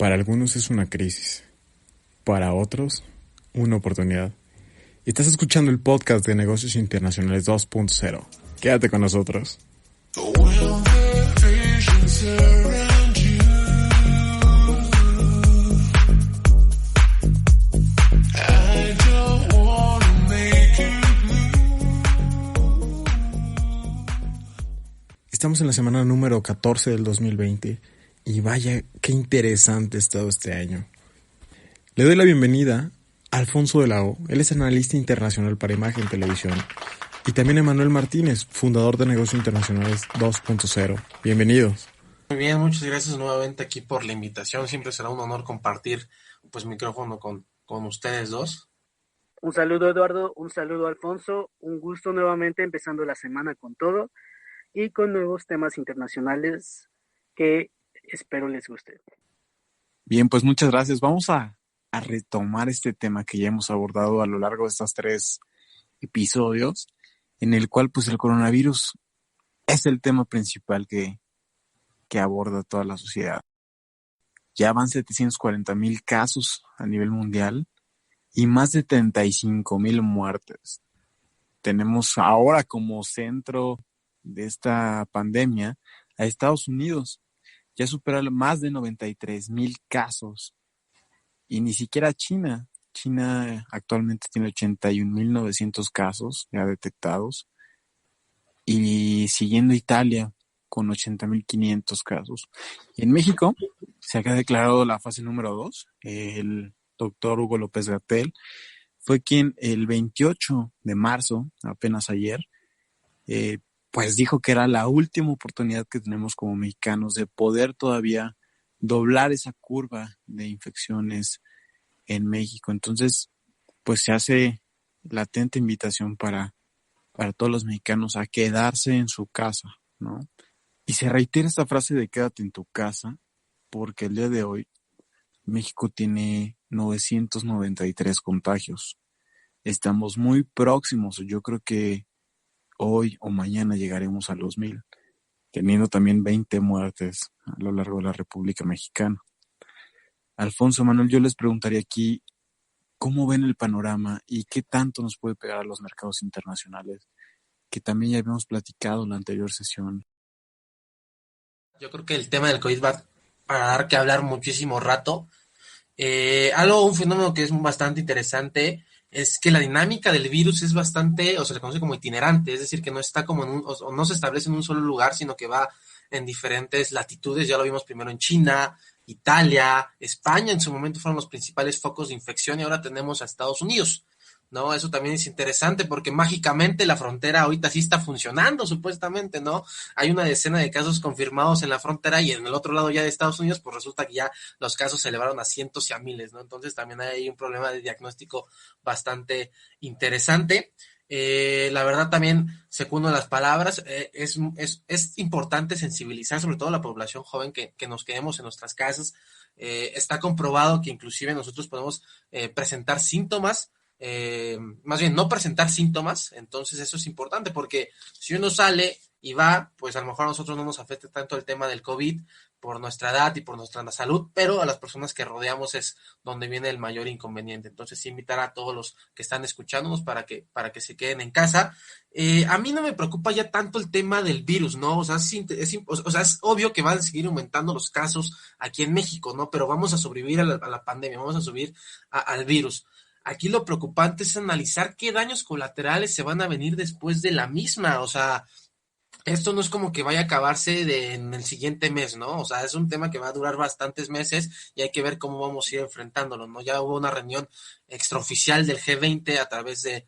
Para algunos es una crisis, para otros una oportunidad. Estás escuchando el podcast de Negocios Internacionales 2.0. Quédate con nosotros. Estamos en la semana número 14 del 2020 y vaya, qué interesante ha estado este año. Le doy la bienvenida a Alfonso de la O. Él es analista internacional para imagen y televisión. Y también a Manuel Martínez, fundador de Negocios Internacionales 2.0. Bienvenidos. Muy bien, muchas gracias nuevamente aquí por la invitación. Siempre será un honor compartir micrófono con ustedes dos. Un saludo, Eduardo, un saludo, Alfonso. Un gusto nuevamente empezando la semana con todo y con nuevos temas internacionales que espero les guste. Bien, pues muchas gracias. Vamos a retomar este tema que ya hemos abordado a lo largo de estos 3 episodios, en el cual pues el coronavirus es el tema principal que aborda toda la sociedad. Ya van 740,000 casos a nivel mundial y más de 35,000 muertes. Tenemos ahora como centro de esta pandemia a Estados Unidos. Ya supera más de 93,000 casos. Y ni siquiera China. China actualmente tiene 81,900 casos ya detectados. Y siguiendo Italia con 80,500 casos. Y en México se ha declarado la fase número 2. El doctor Hugo López-Gatell fue quien el 28 de marzo, apenas ayer, pues dijo que era la última oportunidad que tenemos como mexicanos de poder todavía doblar esa curva de infecciones en México. Entonces, pues se hace latente invitación para todos los mexicanos a quedarse en su casa, ¿no? Y se reitera esta frase de quédate en tu casa, porque el día de hoy México tiene 993 contagios. Estamos muy próximos, yo creo que hoy o mañana llegaremos a los 1,000, teniendo también 20 muertes a lo largo de la República Mexicana. Alfonso, Manuel, yo les preguntaría aquí, ¿cómo ven el panorama y qué tanto nos puede pegar a los mercados internacionales? Que también ya habíamos platicado en la anterior sesión. Yo creo que el tema del COVID va para dar que hablar muchísimo rato. Un fenómeno que es bastante interesante es que la dinámica del virus es bastante, o se le conoce como itinerante, es decir, que no está como o no se establece en un solo lugar, sino que va en diferentes latitudes. Ya lo vimos primero en China, Italia, España en su momento fueron los principales focos de infección y ahora tenemos a Estados Unidos, ¿no? Eso también es interesante porque mágicamente la frontera ahorita sí está funcionando, supuestamente, ¿no? Hay una decena de casos confirmados en la frontera y en el otro lado ya de Estados Unidos, pues resulta que ya los casos se elevaron a cientos y a miles, ¿no? Entonces también hay un problema de diagnóstico bastante interesante. La verdad también, segundo las palabras, es importante sensibilizar sobre todo a la población joven que nos quedemos en nuestras casas. Está comprobado que inclusive nosotros podemos presentar síntomas, más bien no presentar síntomas, entonces eso es importante porque si uno sale y va, pues a lo mejor a nosotros no nos afecta tanto el tema del COVID por nuestra edad y por nuestra salud, pero a las personas que rodeamos es donde viene el mayor inconveniente. Entonces sí invitar a todos los que están escuchándonos para que se queden en casa. A mí no me preocupa ya tanto el tema del virus, ¿no? O sea, es obvio que van a seguir aumentando los casos aquí en México, ¿no? Pero vamos a sobrevivir a la pandemia, vamos a subir al virus. Aquí lo preocupante es analizar qué daños colaterales se van a venir después de la misma, o sea, esto no es como que vaya a acabarse en el siguiente mes, ¿no? O sea, es un tema que va a durar bastantes meses y hay que ver cómo vamos a ir enfrentándolo, ¿no? Ya hubo una reunión extraoficial del G20 a través de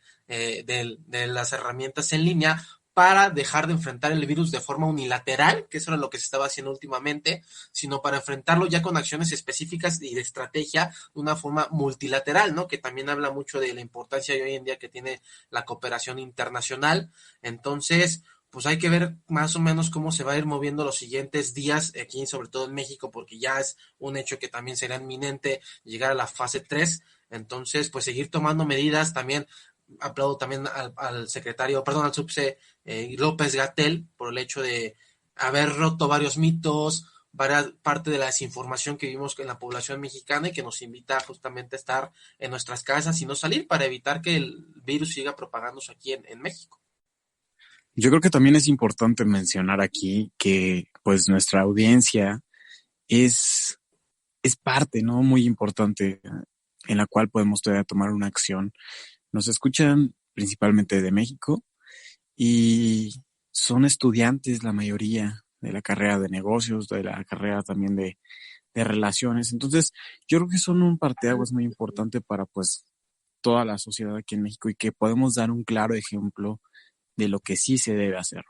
las herramientas en línea para dejar de enfrentar el virus de forma unilateral, que eso era lo que se estaba haciendo últimamente, sino para enfrentarlo ya con acciones específicas y de estrategia de una forma multilateral, ¿no? Que también habla mucho de la importancia hoy en día que tiene la cooperación internacional. Entonces, pues hay que ver más o menos cómo se va a ir moviendo los siguientes días aquí, sobre todo en México, porque ya es un hecho que también será inminente llegar a la fase 3. Entonces, pues seguir tomando medidas. También aplaudo también al secretario, perdón, al subse López-Gatell por el hecho de haber roto varios mitos, parte de la desinformación que vivimos en la población mexicana y que nos invita justamente a estar en nuestras casas y no salir para evitar que el virus siga propagándose aquí en México. Yo creo que también es importante mencionar aquí que pues nuestra audiencia es parte, ¿no? Muy importante en la cual podemos todavía tomar una acción. Nos escuchan principalmente de México y son estudiantes la mayoría de la carrera de negocios, de la carrera también de relaciones. Entonces, yo creo que son un parteaguas muy importante para pues toda la sociedad aquí en México y que podemos dar un claro ejemplo de lo que sí se debe hacer.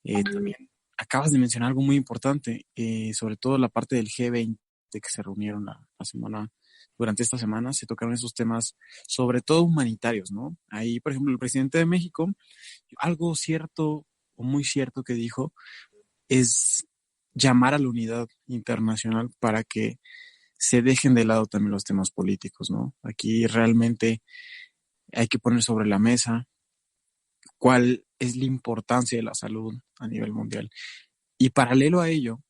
También acabas de mencionar algo muy importante, sobre todo la parte del G20 que se reunieron la semana. Durante esta semana se tocaron esos temas, sobre todo humanitarios, ¿no? Ahí, por ejemplo, el presidente de México, algo cierto o muy cierto que dijo es llamar a la unidad internacional para que se dejen de lado también los temas políticos, ¿no? Aquí realmente hay que poner sobre la mesa cuál es la importancia de la salud a nivel mundial. Y paralelo a ello,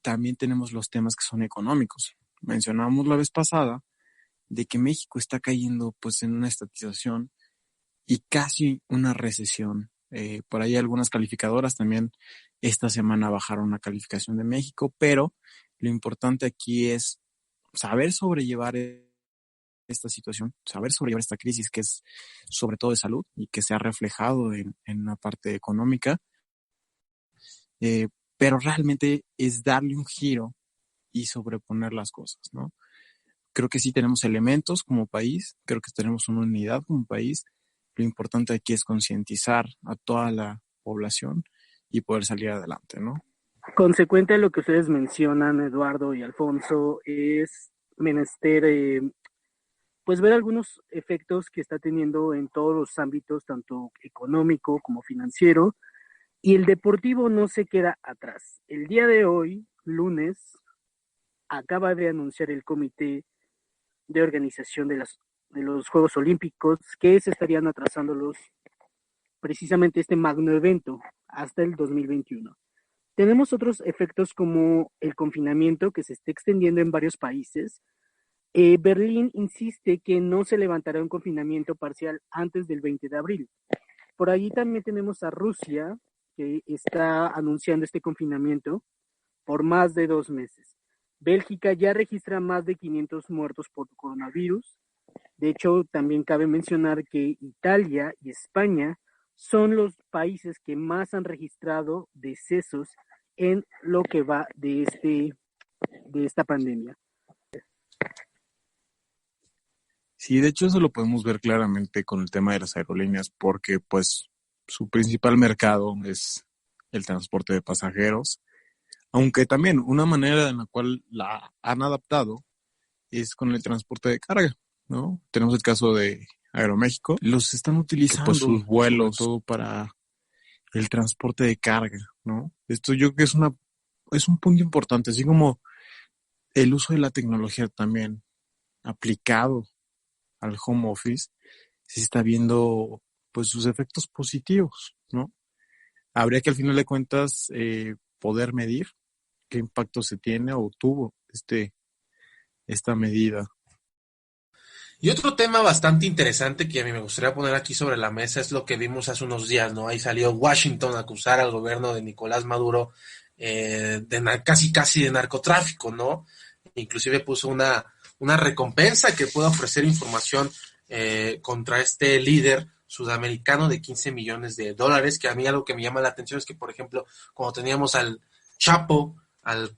también tenemos los temas que son económicos. Mencionamos la vez pasada de que México está cayendo pues en una estatización y casi una recesión. Por ahí algunas calificadoras también esta semana bajaron la calificación de México, pero lo importante aquí es saber sobrellevar esta situación, saber sobrellevar esta crisis que es sobre todo de salud y que se ha reflejado en la parte económica, pero realmente es darle un giro y sobreponer las cosas, ¿no? Creo que sí tenemos elementos como país, creo que tenemos una unidad como país. Lo importante aquí es concientizar a toda la población y poder salir adelante, ¿no? Consecuente a lo que ustedes mencionan, Eduardo y Alfonso, es menester pues ver algunos efectos que está teniendo en todos los ámbitos, tanto económico como financiero, y el deportivo no se queda atrás. El día de hoy, lunes, acaba de anunciar el Comité de Organización de los Juegos Olímpicos que se estarían atrasándolos precisamente este magno evento hasta el 2021. Tenemos otros efectos como el confinamiento que se está extendiendo en varios países. Berlín insiste que no se levantará un confinamiento parcial antes del 20 de abril. Por allí también tenemos a Rusia, que está anunciando este confinamiento por más de 2 meses. Bélgica ya registra más de 500 muertos por coronavirus. De hecho, también cabe mencionar que Italia y España son los países que más han registrado decesos en lo que va de esta pandemia. Sí, de hecho eso lo podemos ver claramente con el tema de las aerolíneas, porque pues su principal mercado es el transporte de pasajeros, aunque también una manera en la cual la han adaptado es con el transporte de carga, ¿no? Tenemos el caso de Aeroméxico, los están utilizando pues sus vuelos, todo para el transporte de carga, ¿no? Esto yo creo que es un punto importante, así como el uso de la tecnología también aplicado al home office, se está viendo pues sus efectos positivos, ¿no? Habría que al final de cuentas poder medir qué impacto se tiene o tuvo esta medida. Y otro tema bastante interesante que a mí me gustaría poner aquí sobre la mesa es lo que vimos hace unos días, ¿no? Ahí salió Washington a acusar al gobierno de Nicolás Maduro casi de narcotráfico, ¿no? Inclusive puso una recompensa que pueda ofrecer información contra este líder sudamericano de $15 millones, que a mí algo que me llama la atención es que, por ejemplo, cuando teníamos al Chapo, al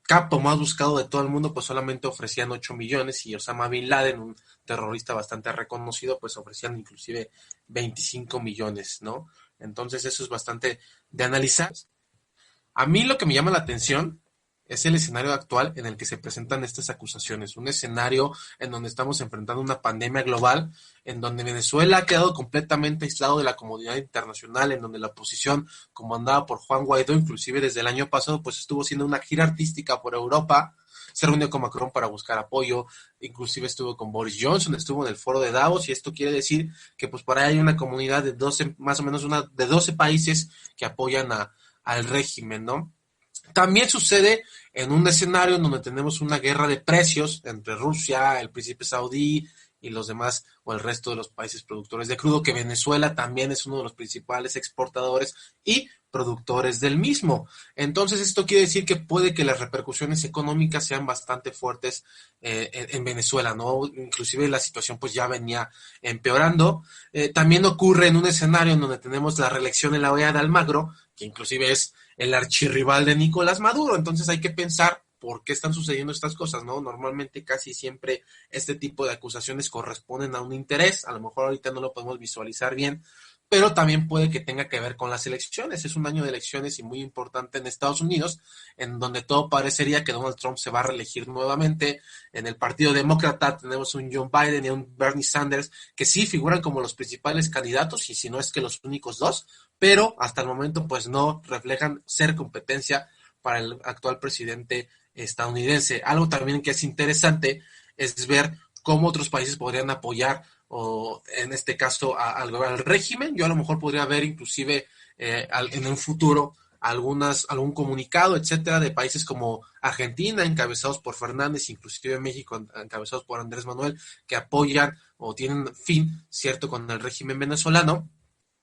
capo más buscado de todo el mundo, pues solamente ofrecían 8 millones y Osama Bin Laden, un terrorista bastante reconocido, pues ofrecían inclusive 25 millones, ¿no? Entonces eso es bastante de analizar. A mí lo que me llama la atención es el escenario actual en el que se presentan estas acusaciones, un escenario en donde estamos enfrentando una pandemia global, en donde Venezuela ha quedado completamente aislado de la comunidad internacional, en donde la oposición comandada por Juan Guaidó, inclusive desde el año pasado, pues estuvo haciendo una gira artística por Europa, se reunió con Macron para buscar apoyo, inclusive estuvo con Boris Johnson, estuvo en el foro de Davos, y esto quiere decir que pues por ahí hay una comunidad de 12, más o menos de 12 países que apoyan al régimen, ¿no? También sucede en un escenario en donde tenemos una guerra de precios entre Rusia, el príncipe saudí y los demás o el resto de los países productores de crudo, que Venezuela también es uno de los principales exportadores y productores del mismo. Entonces esto quiere decir que puede que las repercusiones económicas sean bastante fuertes en Venezuela, ¿no? Inclusive la situación pues ya venía empeorando. También ocurre en un escenario en donde tenemos la reelección en la OEA de Almagro, que inclusive es el archirrival de Nicolás Maduro. Entonces hay que pensar por qué están sucediendo estas cosas, ¿no? Normalmente casi siempre este tipo de acusaciones corresponden a un interés, a lo mejor ahorita no lo podemos visualizar bien, pero también puede que tenga que ver con las elecciones. Es un año de elecciones y muy importante en Estados Unidos, en donde todo parecería que Donald Trump se va a reelegir nuevamente. En el Partido Demócrata tenemos un Joe Biden y un Bernie Sanders que sí figuran como los principales candidatos, y si no es que los únicos dos, pero hasta el momento pues no reflejan ser competencia para el actual presidente estadounidense. Algo también que es interesante es ver cómo otros países podrían apoyar, o en este caso al régimen. Yo a lo mejor podría ver inclusive en un futuro algún comunicado, etcétera, de países como Argentina, encabezados por Fernández, inclusive México, encabezados por Andrés Manuel, que apoyan o tienen fin, cierto, con el régimen venezolano,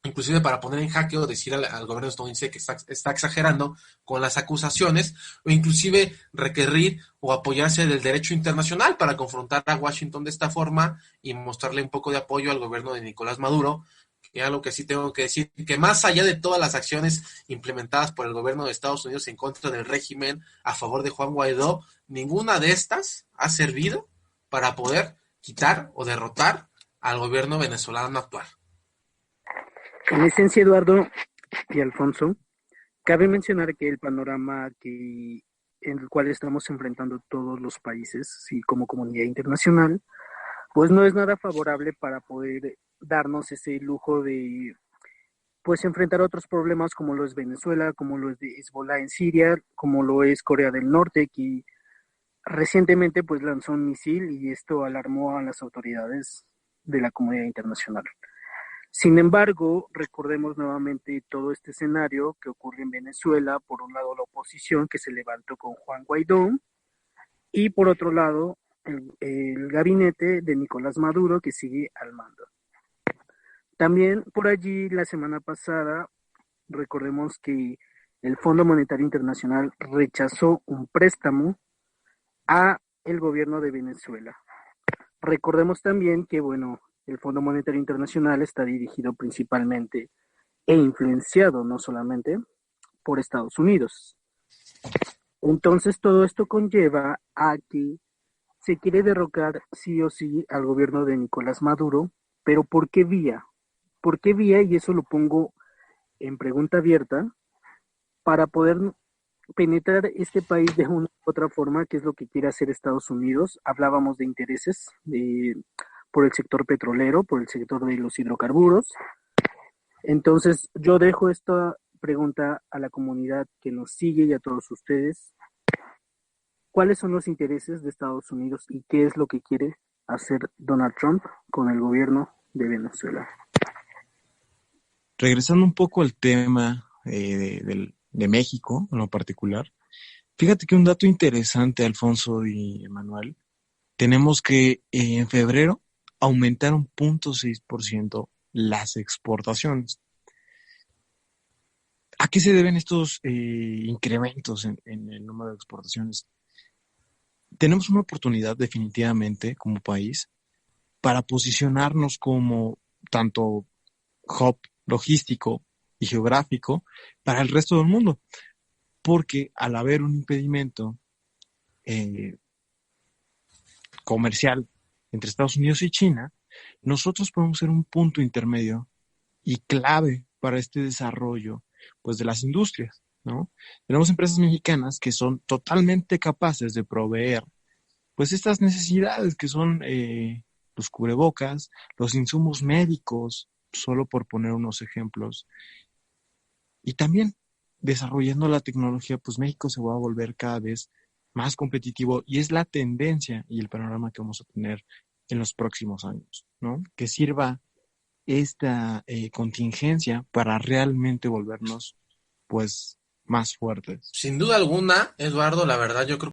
inclusive para poner en jaque o decir al gobierno estadounidense que está exagerando con las acusaciones, o inclusive requerir o apoyarse del derecho internacional para confrontar a Washington de esta forma y mostrarle un poco de apoyo al gobierno de Nicolás Maduro. Que algo que sí tengo que decir, que más allá de todas las acciones implementadas por el gobierno de Estados Unidos en contra del régimen a favor de Juan Guaidó, ninguna de estas ha servido para poder quitar o derrotar al gobierno venezolano actual. En esencia, Eduardo y Alfonso, cabe mencionar que el panorama en el cual estamos enfrentando todos los países y como comunidad internacional, pues no es nada favorable para poder darnos ese lujo de pues enfrentar otros problemas como lo es Venezuela, como lo es de Hezbollah en Siria, como lo es Corea del Norte, que recientemente pues lanzó un misil y esto alarmó a las autoridades de la comunidad internacional. Sin embargo, recordemos nuevamente todo este escenario que ocurre en Venezuela, por un lado la oposición que se levantó con Juan Guaidó y por otro lado el gabinete de Nicolás Maduro que sigue al mando. También por allí la semana pasada, recordemos que el Fondo Monetario Internacional rechazó un préstamo a el gobierno de Venezuela. Recordemos también que, bueno, el Fondo Monetario Internacional está dirigido principalmente e influenciado no solamente por Estados Unidos. Entonces todo esto conlleva a que se quiere derrocar sí o sí al gobierno de Nicolás Maduro, pero ¿por qué vía? ¿Por qué vía? Y eso lo pongo en pregunta abierta para poder penetrar este país de una u otra forma, que es lo que quiere hacer Estados Unidos. Hablábamos de intereses por el sector petrolero, por el sector de los hidrocarburos. Entonces, yo dejo esta pregunta a la comunidad que nos sigue y a todos ustedes. ¿Cuáles son los intereses de Estados Unidos y qué es lo que quiere hacer Donald Trump con el gobierno de Venezuela? Regresando un poco al tema de México en lo particular, fíjate que un dato interesante, Alfonso y Emanuel, tenemos que en febrero aumentaron 0.6% las exportaciones. ¿A qué se deben estos incrementos en el número de exportaciones? Tenemos una oportunidad definitivamente como país para posicionarnos como tanto hub logístico y geográfico para el resto del mundo, porque al haber un impedimento comercial entre Estados Unidos y China, nosotros podemos ser un punto intermedio y clave para este desarrollo pues de las industrias, ¿no? Tenemos empresas mexicanas que son totalmente capaces de proveer pues estas necesidades que son los cubrebocas, los insumos médicos, solo por poner unos ejemplos. Y también desarrollando la tecnología, pues México se va a volver cada vez más competitivo y es la tendencia y el panorama que vamos a tener en los próximos años, ¿no? Que sirva esta contingencia para realmente volvernos, pues, más fuertes. Sin duda alguna, Eduardo, la verdad, yo creo